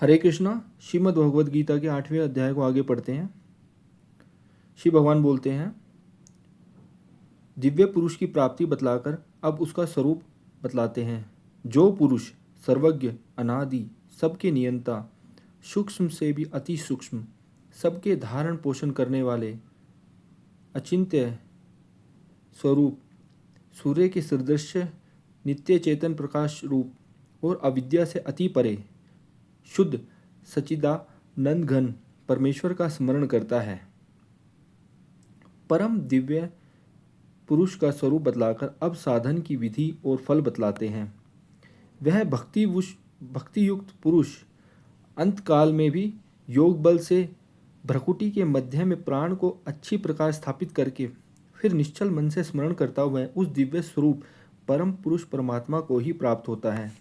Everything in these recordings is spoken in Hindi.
हरे कृष्णा। श्रीमद् भगवद गीता के 8वें अध्याय को आगे पढ़ते हैं। श्री भगवान बोलते हैं, दिव्य पुरुष की प्राप्ति बतलाकर अब उसका स्वरूप बतलाते हैं। जो पुरुष सर्वज्ञ, अनादि, सबके नियंता, सूक्ष्म से भी अति सूक्ष्म, सबके धारण पोषण करने वाले, अचिंत्य स्वरूप, सूर्य के सदृश नित्य चेतन प्रकाश रूप और अविद्या से अति परे शुद्ध सच्चिदानंद घन परमेश्वर का स्मरण करता है। परम दिव्य पुरुष का स्वरूप बतलाकर अब साधन की विधि और फल बतलाते हैं। वह भक्ति युक्त पुरुष अंतकाल में भी योग बल से भ्रकुटी के मध्य में प्राण को अच्छी प्रकार स्थापित करके फिर निश्चल मन से स्मरण करता हुआ उस दिव्य स्वरूप परम पुरुष परमात्मा को ही प्राप्त होता है।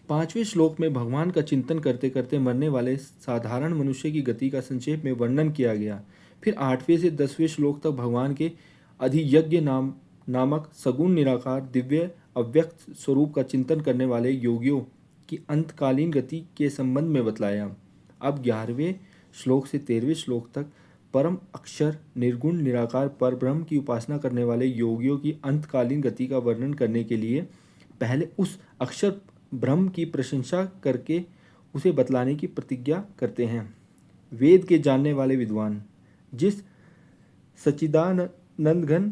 5वें श्लोक में भगवान का चिंतन करते करते मरने वाले साधारण मनुष्य की गति का संक्षेप में वर्णन किया गया। फिर 8वें से 10वें श्लोक तक भगवान के अधियज्ञ नामक सगुण निराकार दिव्य अव्यक्त स्वरूप का चिंतन करने वाले योगियों की अंतकालीन गति के संबंध में बतलाया। अब 11वें श्लोक से 13वें श्लोक तक परम अक्षर निर्गुण निराकार पर ब्रह्म की उपासना करने वाले योगियों की अंतकालीन गति का वर्णन करने के लिए पहले उस अक्षर ब्रह्म की प्रशंसा करके उसे बतलाने की प्रतिज्ञा करते हैं। वेद के जानने वाले विद्वान जिस सच्चिदानंदघन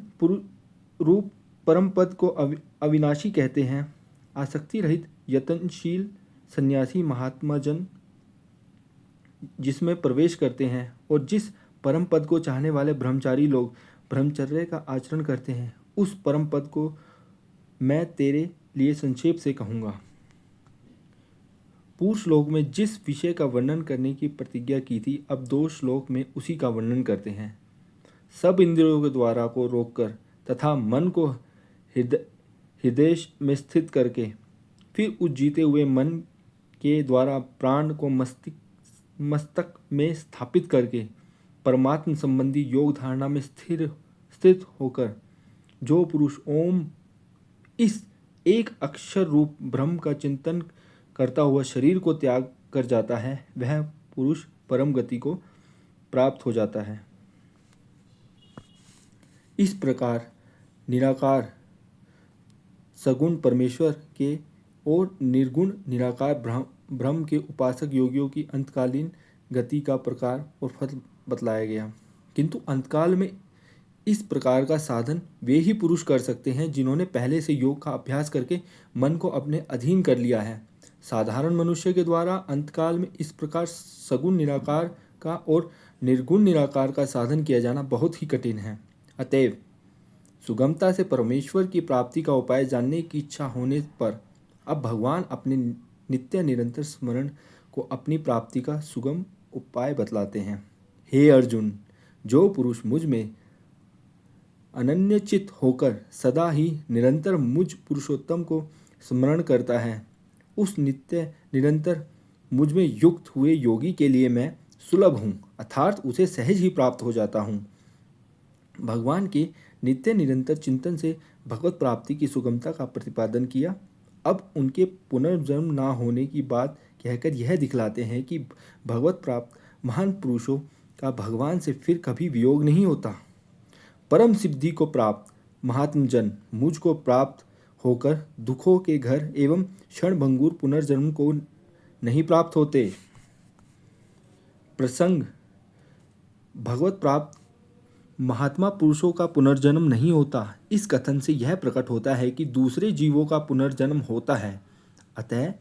रूप परम पद को अविनाशी कहते हैं, आसक्ति रहित यत्नशील सन्यासी महात्मा जन जिसमें प्रवेश करते हैं और जिस परम पद को चाहने वाले ब्रह्मचारी लोग ब्रह्मचर्य का आचरण करते हैं, उस परम पद को मैं तेरे लिए संक्षेप से कहूँगा। पूर्व श्लोक में जिस विषय का वर्णन करने की प्रतिज्ञा की थी, अब 2 श्लोक में उसी का वर्णन करते हैं। सब इंद्रियों के द्वारा को रोककर तथा मन को हृदय में स्थित करके फिर उस जीते हुए मन के द्वारा प्राण को मस्तक में स्थापित करके परमात्म संबंधी योग धारणा में स्थित होकर जो पुरुष ओम इस एक अक्षर रूप ब्रह्म का चिंतन करता हुआ शरीर को त्याग कर जाता है, वह पुरुष परम गति को प्राप्त हो जाता है। इस प्रकार निराकार सगुण परमेश्वर के और निर्गुण निराकार ब्रह्म के उपासक योगियों की अंतकालीन गति का प्रकार और फल बतलाया गया। किंतु अंतकाल में इस प्रकार का साधन वे ही पुरुष कर सकते हैं जिन्होंने पहले से योग का अभ्यास करके मन को अपने अधीन कर लिया है। साधारण मनुष्य के द्वारा अंतकाल में इस प्रकार सगुण निराकार का और निर्गुण निराकार का साधन किया जाना बहुत ही कठिन है। अतएव सुगमता से परमेश्वर की प्राप्ति का उपाय जानने की इच्छा होने पर अब भगवान अपने नित्य निरंतर स्मरण को अपनी प्राप्ति का सुगम उपाय बतलाते हैं। हे अर्जुन, जो पुरुष मुझ में अनन्यचित होकर सदा ही निरंतर मुझ पुरुषोत्तम को स्मरण करता है, उस नित्य निरंतर मुझ में युक्त हुए योगी के लिए मैं सुलभ हूँ, अर्थात उसे सहज ही प्राप्त हो जाता हूँ। भगवान के नित्य निरंतर चिंतन से भगवत प्राप्ति की सुगमता का प्रतिपादन किया। अब उनके पुनर्जन्म ना होने की बात कहकर यह दिखलाते हैं कि भगवत प्राप्त महान पुरुषों का भगवान से फिर कभी वियोग नहीं होता। परम सिद्धि को प्राप्त महात्म जन मुझ को प्राप्त होकर दुखों के घर एवं क्षणभंगुर पुनर्जन्म को नहीं प्राप्त होते। प्रसंग भगवत प्राप्त महात्मा पुरुषों का पुनर्जन्म नहीं होता, इस कथन से यह प्रकट होता है कि दूसरे जीवों का पुनर्जन्म होता है। अतः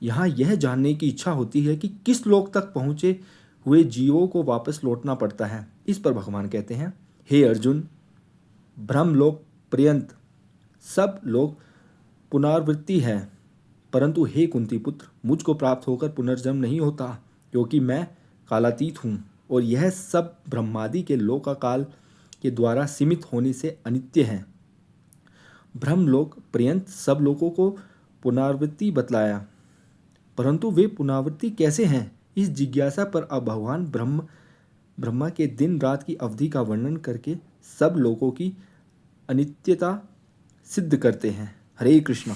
यहाँ यह जानने की इच्छा होती है कि किस लोक तक पहुँचे हुए जीवों को वापस लौटना पड़ता है। इस पर भगवान कहते हैं, हे अर्जुन, ब्रह्मलोक पर्यंत सब लोग पुनरावृत्ति है, परंतु हे कुंती पुत्र, मुझको प्राप्त होकर पुनर्जन्म नहीं होता, क्योंकि मैं कालातीत हूँ और यह सब ब्रह्मादि के लोकाकाल के द्वारा सीमित होने से अनित्य है। ब्रह्मलोक पर्यंत सब लोगों को पुनरावृत्ति बतलाया, परंतु वे पुनरावृत्ति कैसे हैं, इस जिज्ञासा पर अब भगवान ब्रह्मा के दिन रात की अवधि का वर्णन करके सब लोगों की अनित्यता सिद्ध करते हैं। हरे कृष्णा।